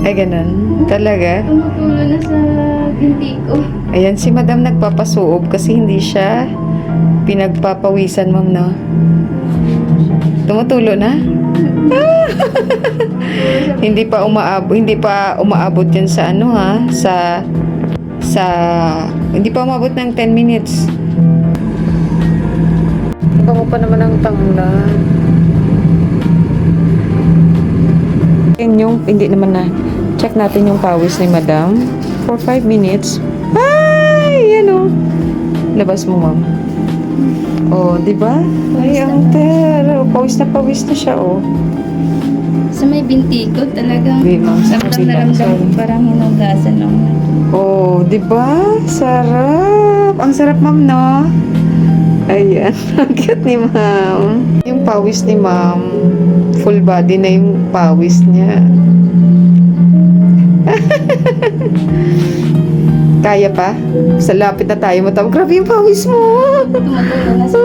Ay, ganun. Talaga. Tumutulo na sa binti ko. Ayan, si madam nagpapasuob kasi hindi siya pinagpapawisan, ma'am, no? Tumutulo na? Hindi pa umaabot yan sa ano, ha? Hindi pa umabot ng 10 minutes. Bango pa naman ang tanglan. Hindi naman na check natin yung pawis ni madam for 5 minutes. Ay, yan o. Labas mo, ma'am. Oh, di ba? Ay, ang tero. Pawis na siya, oh. Sa may binti ko talagang Wait, ma'am. ramdam na ramdam ko parang hinugasan lang. Oh, di ba? Sarap. Ang sarap, ma'am, no? Ayan. Ang cute ni ma'am. Yung pawis ni ma'am, full body na yung pawis niya. Kaya pa? Sa lapit na tayo matawag. Grabe yung pawis mo. Tumutulo na sa